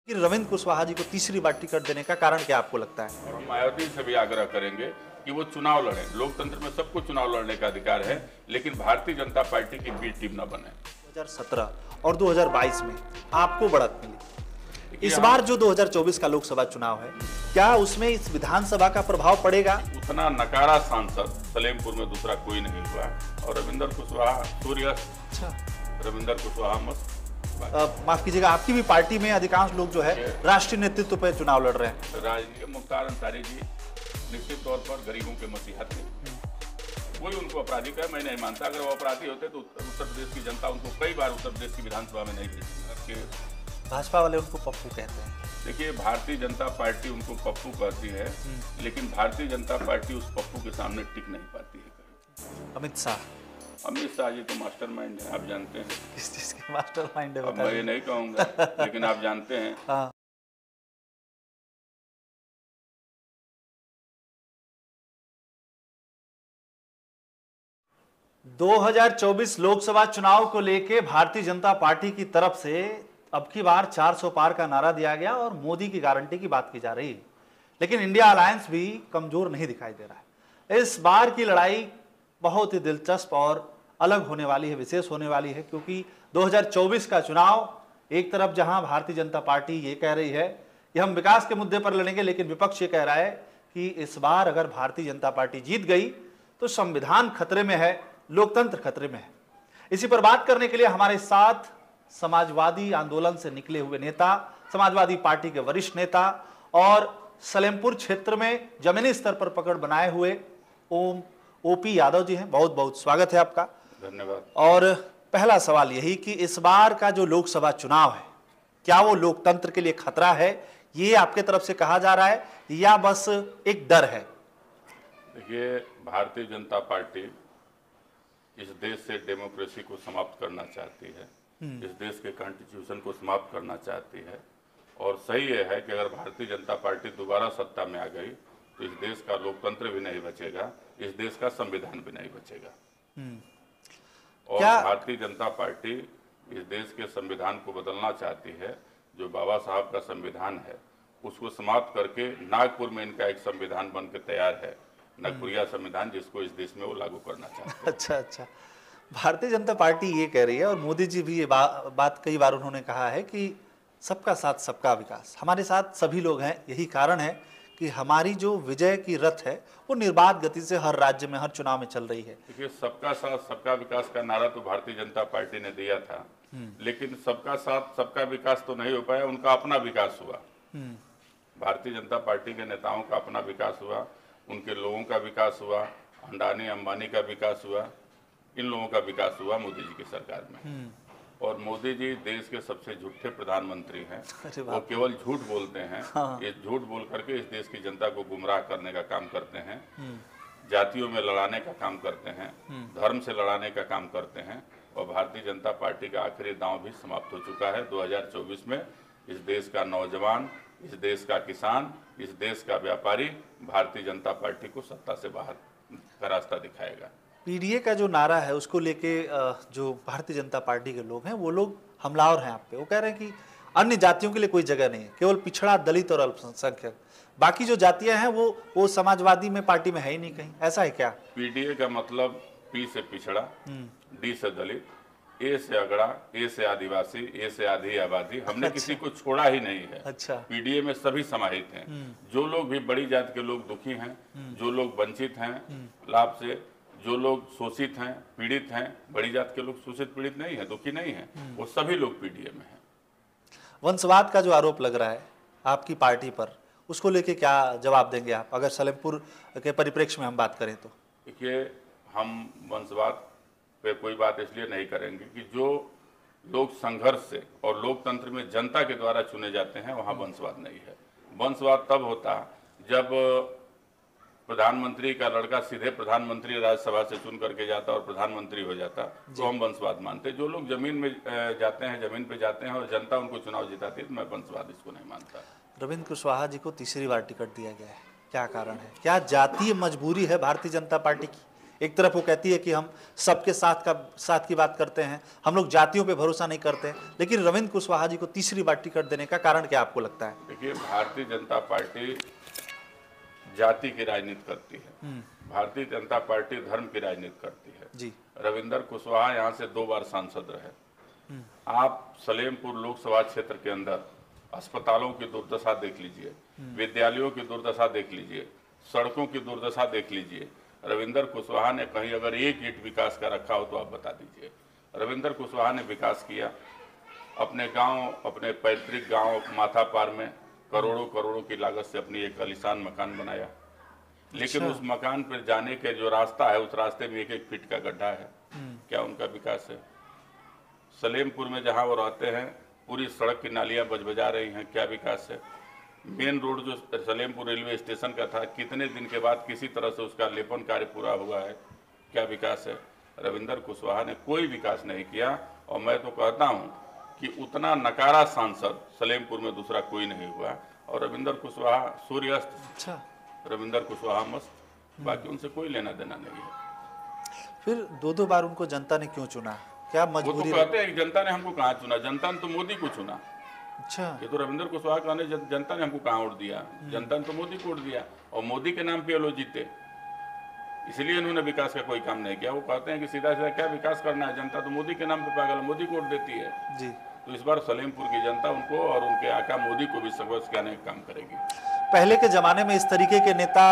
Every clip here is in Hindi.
कि रविंद्र कुशवाहा जी को तीसरी बार टिकट देने का कारण क्या आपको लगता है? और हम मायावती से भी आग्रह करेंगे कि वो चुनाव लड़े। लोकतंत्र में सबको चुनाव लड़ने का अधिकार है, लेकिन भारतीय जनता पार्टी की बी टीम न बने। 2017 और 2022 में आपको बढ़त मिली, इस देखिए, बार जो 2024 का लोकसभा चुनाव है, क्या उसमें इस विधानसभा का प्रभाव पड़ेगा? उतना नकारा सांसद सलेमपुर में दूसरा कोई नहीं हुआ और रविंद्र कुशवाहा सूर्य, अच्छा, रविंद्र कुशवाहा मस्त। माफ कीजिएगा, आपकी भी पार्टी में अधिकांश लोग जो है राष्ट्रीय नेतृत्व पर चुनाव लड़ रहे हैं। राजनीतिक मुख्तार अंसारी जी निश्चित तौर पर गरीबों के मसीहा थे, कोई उनको अपराधी कहे मैं नहीं मानता। अगर वो अपराधी होते तो उत्तर प्रदेश की जनता उनको कई बार उत्तर प्रदेश की विधानसभा में नहीं भेजती। भाजपा वाले उनको पप्पू कहते हैं। देखिए, भारतीय जनता पार्टी उनको पप्पू कहती है, लेकिन भारतीय जनता पार्टी उस पप्पू के सामने टिक नहीं पाती है। अमित शाह जी तो मास्टरमाइंड है, आप जानते हैं। किस चीज के मास्टरमाइंड है अब मैं ये नहीं कहूंगा, लेकिन आप जानते हैं। हाँ। 2024 लोकसभा चुनाव को लेकर भारतीय जनता पार्टी की तरफ से अब की बार 400 पार का नारा दिया गया और मोदी की गारंटी की बात की जा रही है, लेकिन इंडिया अलायंस भी कमजोर नहीं दिखाई दे रहा है। इस बार की लड़ाई बहुत ही दिलचस्प और अलग होने वाली है, विशेष होने वाली है, क्योंकि 2024 का चुनाव एक तरफ जहां भारतीय जनता पार्टी ये कह रही है कि हम विकास के मुद्दे पर लड़ेंगे, लेकिन विपक्ष ये कह रहा है कि इस बार अगर भारतीय जनता पार्टी जीत गई तो संविधान खतरे में है, लोकतंत्र खतरे में है। इसी पर बात करने के लिए हमारे साथ समाजवादी आंदोलन से निकले हुए नेता, समाजवादी पार्टी के वरिष्ठ नेता और सलेमपुर क्षेत्र में जमीनी स्तर पर पकड़ बनाए हुए ओपी यादव जी हैं। बहुत बहुत स्वागत है आपका। धन्यवाद। और पहला सवाल यही कि इस बार का जो लोकसभा चुनाव है, क्या वो लोकतंत्र के लिए खतरा है, ये आपके तरफ से कहा जा रहा है, या बस एक डर है? देखिए, भारतीय जनता पार्टी इस देश से डेमोक्रेसी को समाप्त करना चाहती है, इस देश के कॉन्स्टिट्यूशन को समाप्त करना चाहती है। और सही ये है कि अगर भारतीय जनता पार्टी दोबारा सत्ता में आ गई तो इस देश का लोकतंत्र भी नहीं बचेगा, इस देश का संविधान भी नहीं बचेगा। और भारतीय जनता पार्टी इस देश के संविधान को बदलना चाहती है। जो बाबा साहब का संविधान है उसको समाप्त करके नागपुर में इनका एक संविधान बन के तैयार है, नागपुरिया संविधान, जिसको इस देश में वो लागू करना चाहते हैं। अच्छा, भारतीय जनता पार्टी ये कह रही है, और मोदी जी भी ये बात कई बार उन्होंने कहा है कि सबका साथ सबका विकास, हमारे साथ सभी लोग हैं। यही कारण है कि हमारी जो विजय की रथ है वो निर्बाध गति से हर राज्य में, हर चुनाव में चल रही है। देखिए, सबका साथ सबका विकास का नारा तो भारतीय जनता पार्टी ने दिया था, लेकिन सबका साथ सबका विकास तो नहीं हो पाया, उनका अपना विकास हुआ। भारतीय जनता पार्टी के नेताओं का अपना विकास हुआ, उनके लोगों का विकास हुआ, अंडानी अंबानी का विकास हुआ, इन लोगों का विकास हुआ मोदी जी की सरकार में। और मोदी जी देश के सबसे झूठे प्रधानमंत्री हैं। वो केवल झूठ बोलते हैं। हाँ। ये झूठ बोल करके इस देश की जनता को गुमराह करने का काम करते हैं, जातियों में लड़ाने का काम करते हैं, धर्म से लड़ाने का काम करते हैं। और भारतीय जनता पार्टी का आखिरी दांव भी समाप्त हो चुका है। 2024 में इस देश का नौजवान, इस देश का किसान, इस देश का व्यापारी भारतीय जनता पार्टी को सत्ता से बाहर का रास्ता दिखाएगा। पीडीए का जो नारा है उसको लेके जो भारतीय जनता पार्टी के लोग हैं वो लोग हमलावर हैं आप पे। वो कह रहे हैं कि अन्य जातियों के लिए कोई जगह नहीं है, केवल पिछड़ा, दलित और अल्पसंख्यक, बाकी जो जातियां हैं वो समाजवादी में पार्टी में है ही नहीं कहीं। ऐसा है क्या? पीडीए का मतलब पी से पिछड़ा, डी से दलित, ए से अगड़ा, ए से आदिवासी, ए से आधी आबादी। हमने किसी को छोड़ा ही नहीं है। अच्छा। पीडीए में सभी समाहित हैं। जो लोग भी बड़ी जाति के लोग दुखी हैं, जो लोग वंचित हैं लाभ से, जो लोग शोषित हैं, पीड़ित हैं, बड़ी जात के लोग शोषित पीड़ित नहीं है, दुखी नहीं है, वो सभी लोग पीडीए में हैं। वंशवाद का जो आरोप लग रहा है आपकी पार्टी पर, उसको लेके क्या जवाब देंगे आप, अगर सलेमपुर के परिप्रेक्ष्य में हम बात करें तो? देखिए, हम वंशवाद पे कोई बात इसलिए नहीं करेंगे कि जो लोग संघर्ष से और लोकतंत्र में जनता के द्वारा चुने जाते हैं वहाँ वंशवाद नहीं है। वंशवाद तब होता जब प्रधानमंत्री का लड़का सीधे प्रधानमंत्री राज्यसभा से चुन करके जाता और प्रधानमंत्री हो जाता, तो हम वंशवाद मानते। जो लोग जमीन में जाते हैं, जमीन पे जाते हैं और जनता उनको चुनाव जिताती है, तो मैं वंशवाद इसको नहीं मानता। रविंद्र कुशवाहा जी को तीसरी बार टिकट दिया गया है, क्या कारण है? क्या जातीय मजबूरी है भारतीय जनता पार्टी की, एक तरफ वो कहती है कि हम सबके साथ की बात करते हैं, हम लोग जातियों पे भरोसा नहीं करते, लेकिन रविंद्र कुशवाहा जी को तीसरी बार टिकट देने का कारण क्या आपको लगता है? देखिए, भारतीय जनता पार्टी जाति की राजनीति करती है, भारतीय जनता पार्टी धर्म की राजनीति करती है जी। रविंद्र कुशवाहा यहाँ से 2 बार सांसद रहे। आप सलेमपुर लोकसभा क्षेत्र के अंदर अस्पतालों की दुर्दशा देख लीजिए, विद्यालयों की दुर्दशा देख लीजिए, सड़कों की दुर्दशा देख लीजिए। रविंद्र कुशवाहा ने कहीं अगर एक ईंट विकास का रखा हो तो आप बता दीजिए। रविंद्र कुशवाहा ने विकास किया अपने गांव, अपने पैतृक गांव माथापार में करोड़ों की लागत से अपनी एक आलीशान मकान बनाया, लेकिन उस मकान पर जाने के जो रास्ता है उस रास्ते में 1-1 फीट का गड्ढा है। क्या उनका विकास है? सलेमपुर में जहां वो रहते हैं पूरी सड़क की नालियां बजबजा रही हैं, क्या विकास है? मेन रोड जो सलेमपुर रेलवे स्टेशन का था, कितने दिन के बाद किसी तरह से उसका लेपन कार्य पूरा हुआ है, क्या विकास है? रविंद्र कुशवाहा ने कोई विकास नहीं किया। और मैं तो कहता हूं कि उतना नकारा सांसद सलेमपुर में दूसरा कोई नहीं हुआ। और रविंद्र कुशवाहा सूर्यास्त, अच्छा, रविंद्र कुशवाहा मस्त, बाकी उनसे कोई लेना देना नहीं है। फिर 2 बार उनको जनता ने क्यों चुना? क्या वो तो मजबूरी? कहते हैं कि जनता ने हमको कहाँ चुना, जनता ने तो मोदी को चुना। अच्छा, ये तो रविंद्र कुशवाहा कहने जनता ने हमको कहाँ वोट दिया, जनता ने तो मोदी को वोट दिया और मोदी के नाम पे ये लोग जीते, इसलिए इन्होंने विकास का कोई काम नहीं किया। वो कहते हैं कि सीधा सीधा क्या विकास करना है, जनता तो मोदी के नाम पे पागल, मोदी को वोट देती है। जी। तो इस बार सलेमपुर की जनता उनको और उनके आका मोदी को भी सबक सिखाने का काम करेगी। पहले के जमाने में इस तरीके के नेता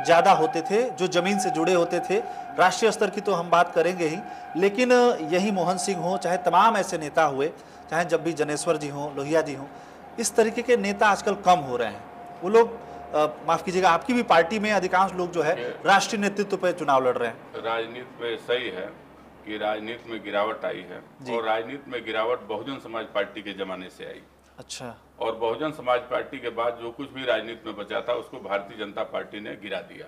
ज्यादा होते थे जो जमीन से जुड़े होते थे। राष्ट्रीय स्तर की तो हम बात करेंगे ही, लेकिन यही मोहन सिंह हो, चाहे तमाम ऐसे नेता हुए, चाहे जब भी जनेश्वर जी हों, लोहिया जी हों, इस तरीके के नेता आजकल कम हो रहे हैं। वो लोग माफ कीजिएगा, आपकी भी पार्टी में अधिकांश लोग जो है राष्ट्रीय नेतृत्व पर चुनाव लड़ रहे हैं। राजनीति में सही है कि राजनीति में गिरावट आई है, और राजनीति में गिरावट बहुजन समाज पार्टी के जमाने से आई। अच्छा। और बहुजन समाज पार्टी के बाद जो कुछ भी राजनीति में बचा था उसको भारतीय जनता पार्टी ने गिरा दिया।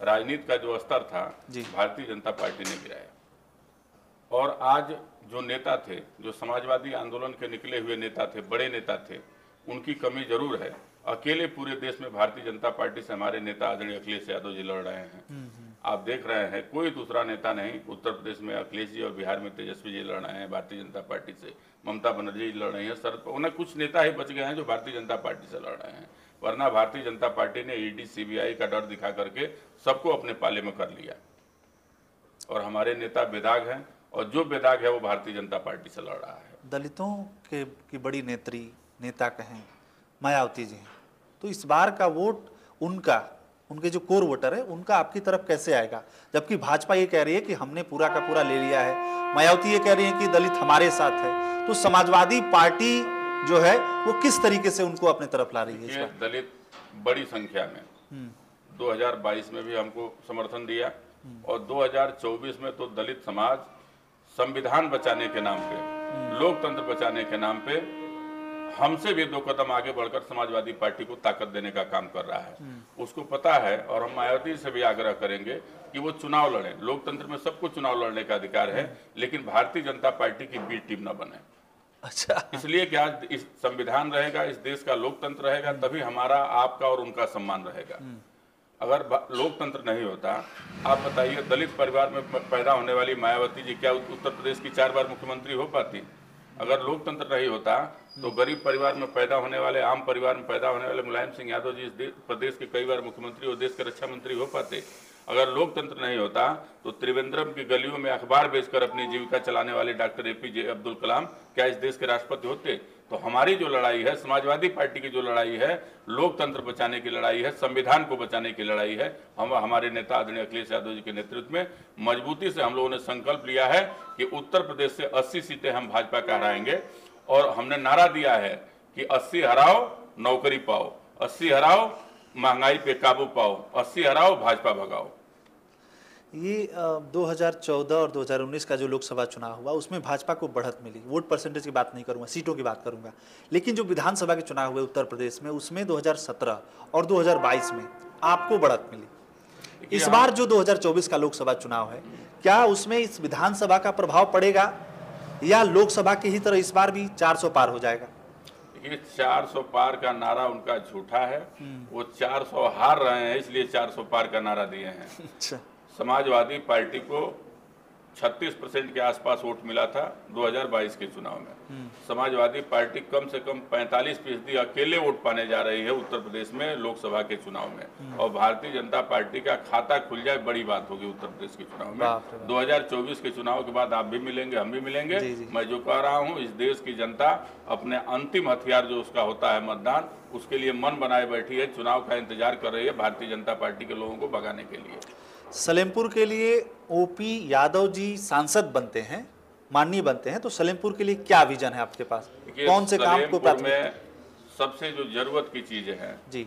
राजनीति का जो स्तर था भारतीय जनता पार्टी ने गिराया। और आज जो नेता थे, जो समाजवादी आंदोलन के निकले हुए नेता थे, बड़े नेता थे, उनकी कमी जरूर है। अकेले पूरे देश में भारतीय जनता पार्टी से हमारे नेता आदरणीय अखिलेश यादव जी लड़ रहे हैं। आप देख रहे हैं कोई दूसरा नेता नहीं। उत्तर प्रदेश में अखिलेश जी और बिहार में तेजस्वी जी लड़ रहे हैं भारतीय जनता पार्टी से, ममता बनर्जी जी लड़ रही हैं, शरद पवार, कुछ नेता ही बच गए हैं जो भारतीय जनता पार्टी से लड़ रहे हैं। वरना भारतीय जनता पार्टी ने ईडी सीबीआई का डर दिखा करके सबको अपने पाले में कर लिया। और हमारे नेता बेदाग हैं, और जो बेदाग है वो भारतीय जनता पार्टी से लड़ रहा है। दलितों के की बड़ी नेता कहें मायावती जी हैं, तो इस बार का वोट उनके जो कोर वोटर है उनका आपकी तरफ कैसे आएगा? जबकि भाजपा ये कह रही है कि हमने पूरा का पूरा ले लिया है, मायावती ये कह रही है कि दलित हमारे साथ है। तो समाजवादी पार्टी जो है वो किस तरीके से उनको अपने तरफ ला रही है? दलित बड़ी संख्या में 2022 में भी हमको समर्थन दिया, और 2024 में तो दलित समाज संविधान बचाने के नाम पे, लोकतंत्र बचाने के नाम पे हमसे भी 2 कदम आगे बढ़कर समाजवादी पार्टी को ताकत देने का काम कर रहा है। उसको पता है, और हम मायावती से भी आग्रह करेंगे कि वो चुनाव लड़े। लोकतंत्र में सबको चुनाव लड़ने का अधिकार है, लेकिन भारतीय जनता पार्टी की बी टीम न बने। अच्छा, इसलिए कि आज इस संविधान रहेगा, इस देश का लोकतंत्र रहेगा, तभी हमारा, आपका और उनका सम्मान रहेगा। अगर लोकतंत्र नहीं होता, आप बताइए, दलित परिवार में पैदा होने वाली मायावती जी क्या उत्तर प्रदेश की 4 बार मुख्यमंत्री हो पाती? अगर लोकतंत्र नहीं होता तो गरीब परिवार में पैदा होने वाले, आम परिवार में पैदा होने वाले मुलायम सिंह यादव जी इस प्रदेश के कई बार मुख्यमंत्री और देश के रक्षा मंत्री हो पाते। अगर लोकतंत्र नहीं होता तो त्रिवेंद्रम की गलियों में अखबार बेचकर अपनी जीविका चलाने वाले डॉक्टर APJ अब्दुल कलाम क्या इस देश के राष्ट्रपति होते? तो हमारी जो लड़ाई है, समाजवादी पार्टी की जो लड़ाई है, लोकतंत्र बचाने की लड़ाई है, संविधान को बचाने की लड़ाई है। हम हमारे नेता आदरणीय अखिलेश यादव जी के नेतृत्व में मजबूती से हम लोगों ने संकल्प लिया है कि उत्तर प्रदेश से 80 सीटें हम भाजपा का हराएंगे। और हमने नारा दिया है कि 80 हराओ नौकरी पाओ, 80 हराओ महंगाई पे काबू पाओ, 80 हराओ भाजपा भगाओ। ये 2014 और 2019 का जो लोकसभा चुनाव हुआ उसमें भाजपा को बढ़त मिली। वोट परसेंटेज की बात नहीं करूंगा, सीटों की बात करूंगा। लेकिन जो विधानसभा के चुनाव हुए उत्तर प्रदेश में, उसमें 2017 और 2022 में आपको बढ़त मिली। इस बार जो 2024 का लोकसभा चुनाव है, क्या उसमें इस विधानसभा का प्रभाव पड़ेगा, या लोकसभा की ही तरह इस बार भी 400 पार हो जाएगा? देखिए, 400 पार का नारा उनका झूठा है। वो 400 हार रहे हैं, इसलिए 400 पार का नारा दिए हैं। अच्छा। समाजवादी पार्टी को 36% के आसपास वोट मिला था 2022 के चुनाव में। समाजवादी पार्टी कम से कम 45% अकेले वोट पाने जा रही है उत्तर प्रदेश में लोकसभा के चुनाव में, और भारतीय जनता पार्टी का खाता खुल जाए बड़ी बात होगी उत्तर प्रदेश के चुनाव में। 2024 के चुनाव के बाद आप भी मिलेंगे, हम भी मिलेंगे। मैं जो कह रहा हूँ, इस देश की जनता अपने अंतिम हथियार जो उसका होता है मतदान, उसके लिए मन बनाए बैठी है, चुनाव का इंतजार कर रही है भारतीय जनता पार्टी के लोगों को भगाने के लिए। सलेमपुर के लिए ओपी यादव जी सांसद बनते हैं, माननीय बनते हैं, तो सलेमपुर के लिए क्या विजन है आपके पास? कौन से काम को प्राथमिकता में सबसे जो जरूरत की चीजें हैं जी,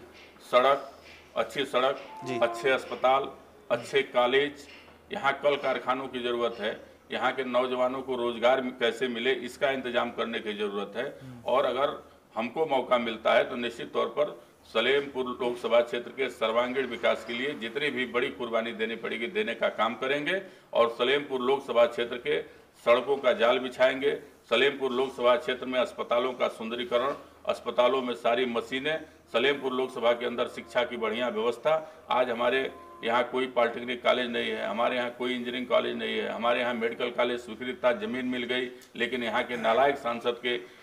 सड़क, अच्छी सड़क, अच्छे अस्पताल, अच्छे कॉलेज, यहाँ कल कारखानों की जरूरत है, यहाँ के नौजवानों को रोजगार कैसे मिले इसका इंतजाम करने की जरूरत है। और अगर हमको मौका मिलता है तो निश्चित तौर पर सलेमपुर लोकसभा क्षेत्र के सर्वांगीण विकास के लिए जितनी भी बड़ी कुर्बानी देनी पड़ेगी देने का काम करेंगे, और सलेमपुर लोकसभा क्षेत्र के सड़कों का जाल बिछाएंगे। सलेमपुर लोकसभा क्षेत्र में अस्पतालों का सुंदरीकरण, अस्पतालों में सारी मशीनें, सलेमपुर लोकसभा के अंदर शिक्षा की बढ़िया व्यवस्था। आज हमारे यहाँ कोई पॉलिटेक्निक कॉलेज नहीं है, हमारे यहाँ कोई इंजीनियरिंग कॉलेज नहीं है, हमारे यहाँ मेडिकल कॉलेज स्वीकृत था, जमीन मिल गई, लेकिन यहाँ के नालायक सांसद के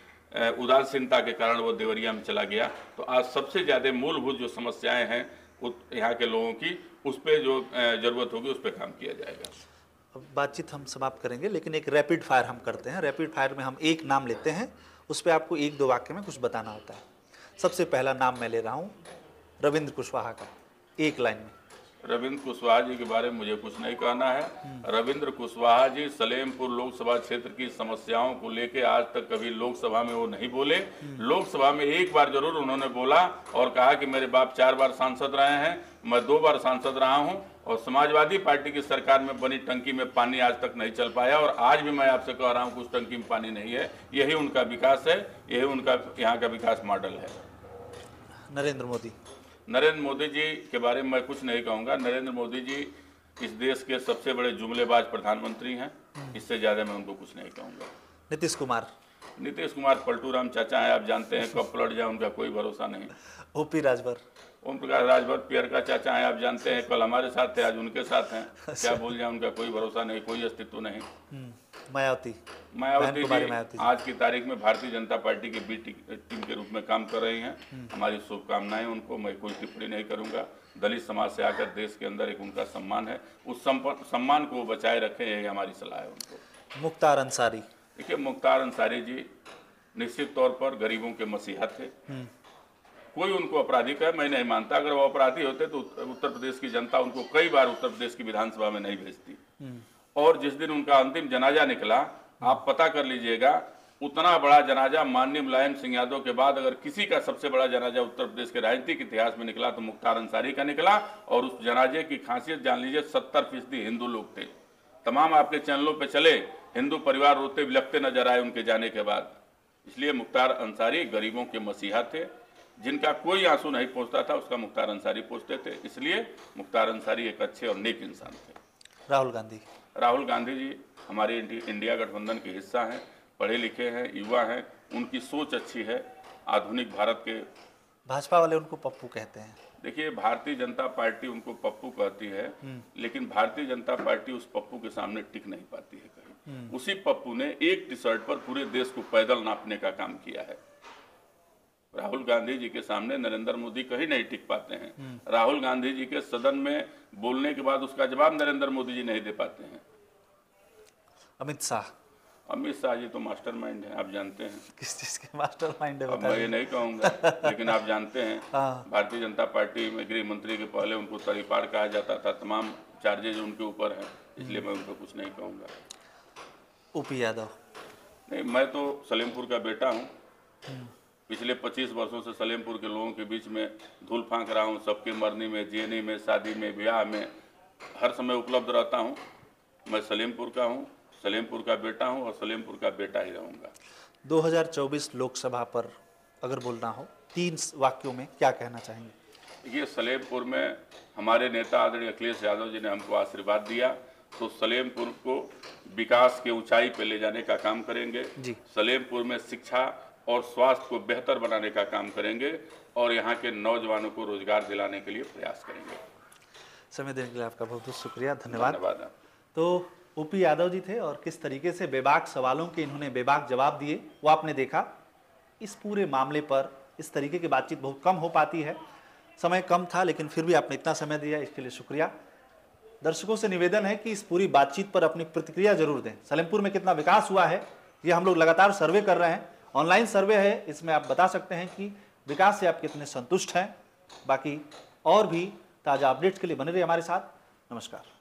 उदासीनता के कारण वो देवरिया में चला गया। तो आज सबसे ज़्यादा मूलभूत जो समस्याएं हैं यहाँ के लोगों की, उस पर जो जरूरत होगी उस पर काम किया जाएगा। अब बातचीत हम समाप्त करेंगे, लेकिन एक रैपिड फायर हम करते हैं। रैपिड फायर में हम एक नाम लेते हैं, उस पर आपको 1-2 वाक्य में कुछ बताना होता है। सबसे पहला नाम मैं ले रहा हूँ रविंद्र कुशवाहा का, 1 लाइन में। रविंद्र कुशवाहा जी के बारे में मुझे कुछ नहीं कहना है। रविंद्र कुशवाहा जी सलेमपुर लोकसभा क्षेत्र की समस्याओं को लेकर आज तक कभी लोकसभा में वो नहीं बोले। लोकसभा में एक बार जरूर उन्होंने बोला और कहा कि मेरे बाप 4 बार सांसद रहे हैं, मैं 2 बार सांसद रहा हूं, और समाजवादी पार्टी की सरकार में बनी टंकी में पानी आज तक नहीं चल पाया, और आज भी मैं आपसे कह रहा हूं कि उस टंकी में पानी नहीं है। यही उनका विकास है, यही उनका यहाँ का विकास मॉडल है। नरेंद्र मोदी जी के बारे में मैं कुछ नहीं कहूँगा। नरेंद्र मोदी जी इस देश के सबसे बड़े जुमलेबाज प्रधानमंत्री हैं, इससे ज़्यादा मैं उनको कुछ नहीं कहूँगा। नीतीश कुमार पलटू राम चाचा हैं, आप जानते हैं, कब पलट जाए उनका कोई भरोसा नहीं। ओम प्रकाश राजभर पियर का चाचा हैं, आप जानते हैं, कल हमारे साथ थे, आज उनके साथ हैं, क्या बोल जाए, उनका कोई भरोसा नहीं, कोई अस्तित्व नहीं। मायावती जी आज की तारीख में भारतीय जनता पार्टी की बी टीम के रूप में काम कर रही हैं। हमारी शुभकामनाएं उनको, मैं कोई टिप्पणी नहीं करूंगा। दलित समाज से आकर देश के अंदर एक उनका सम्मान है, उस सम्मान को बचाए रखें, यही हमारी सलाह है उनको। मुख्तार अंसारी, देखिए मुख्तार अंसारी जी निश्चित तौर पर गरीबों के मसीहा थे। कोई उनको अपराधी कहे मैं नहीं मानता, अगर वो अपराधी होते तो उत्तर प्रदेश की जनता उनको कई बार उत्तर प्रदेश की विधानसभा में नहीं भेजती। और जिस दिन उनका अंतिम जनाजा निकला, आप पता कर लीजिएगा, उतना बड़ा जनाजा माननीय मुलायम सिंह यादव के बाद अगर किसी का सबसे बड़ा जनाजा उत्तर प्रदेश के राजनीतिक इतिहास में निकला तो मुख्तार अंसारी का निकला। और उस जनाजे की खासियत जान लीजिए, 70% हिंदू लोग थे। तमाम आपके चैनलों पे चले, हिंदू परिवार रोते बिलखते नजर आए उनके जाने के बाद। इसलिए मुख्तार अंसारी गरीबों के मसीहा थे, जिनका कोई आंसू नहीं पहुंचता था उसका मुख्तार अंसारी पहुंचते थे। इसलिए मुख्तार अंसारी एक अच्छे और नेक इंसान थे। राहुल गांधी जी हमारे इंडिया गठबंधन के हिस्सा हैं, पढ़े लिखे हैं, युवा हैं, उनकी सोच अच्छी है। आधुनिक भारत के, भाजपा वाले उनको पप्पू कहते हैं। देखिए भारतीय जनता पार्टी उनको पप्पू कहती है, लेकिन भारतीय जनता पार्टी उस पप्पू के सामने टिक नहीं पाती है कहीं। उसी पप्पू ने एक टी शर्ट पर पूरे देश को पैदल नापने का काम किया है। राहुल गांधी जी के सामने नरेंद्र मोदी कहीं नहीं टिक पाते हैं। राहुल गांधी जी के सदन में बोलने के बाद उसका जवाब नरेंद्र मोदी जी नहीं दे पाते हैं। अमित शाह जी तो मास्टरमाइंड हैं, आप जानते हैं। किस चीज के मास्टरमाइंड है? अब मैं ये नहीं कहूँगा, लेकिन आप जानते हैं भारतीय जनता पार्टी में गृह मंत्री के पहले उनको तरीपार कहा जाता था, तमाम चार्जेज उनके ऊपर हैं, इसलिए मैं उनको कुछ नहीं कहूँगा। ओपी यादव नहीं, मैं तो सलेमपुर का बेटा हूँ। पिछले 25 वर्षों से सलेमपुर के लोगों के बीच में धूल फांक रहा हूँ। सबके मरने में, जीने में, शादी में, ब्याह में हर समय उपलब्ध रहता हूँ। मैं सलेमपुर का हूँ, सलेमपुर का बेटा हूँ और सलेमपुर का बेटा ही रहूँगा। 2024 लोकसभा पर अगर बोलना हो 3 वाक्यों में क्या कहना चाहेंगे? देखिए सलेमपुर में हमारे नेता आदरणीय अखिलेश यादव जी ने हमको आशीर्वाद दिया, तो सलेमपुर को विकास के ऊंचाई पे ले जाने का काम करेंगे। सलेमपुर में शिक्षा और स्वास्थ्य को बेहतर बनाने का काम करेंगे और यहाँ के नौजवानों को रोजगार दिलाने के लिए प्रयास करेंगे। समय देने के लिए आपका बहुत बहुत शुक्रिया, धन्यवाद। धन्यवाद। तो ओपी यादव जी थे और किस तरीके से बेबाक सवालों के इन्होंने बेबाक जवाब दिए वो आपने देखा। इस पूरे मामले पर इस तरीके की बातचीत बहुत कम हो पाती है, समय कम था लेकिन फिर भी आपने इतना समय दिया, इसके लिए शुक्रिया। दर्शकों से निवेदन है कि इस पूरी बातचीत पर अपनी प्रतिक्रिया जरूर दें। सलेमपुर में कितना विकास हुआ है ये हम लोग लगातार सर्वे कर रहे हैं, ऑनलाइन सर्वे है, इसमें आप बता सकते हैं कि विकास से आप कितने संतुष्ट हैं। बाकी और भी ताज़ा अपडेट्स के लिए बने रहिए हमारे साथ। नमस्कार।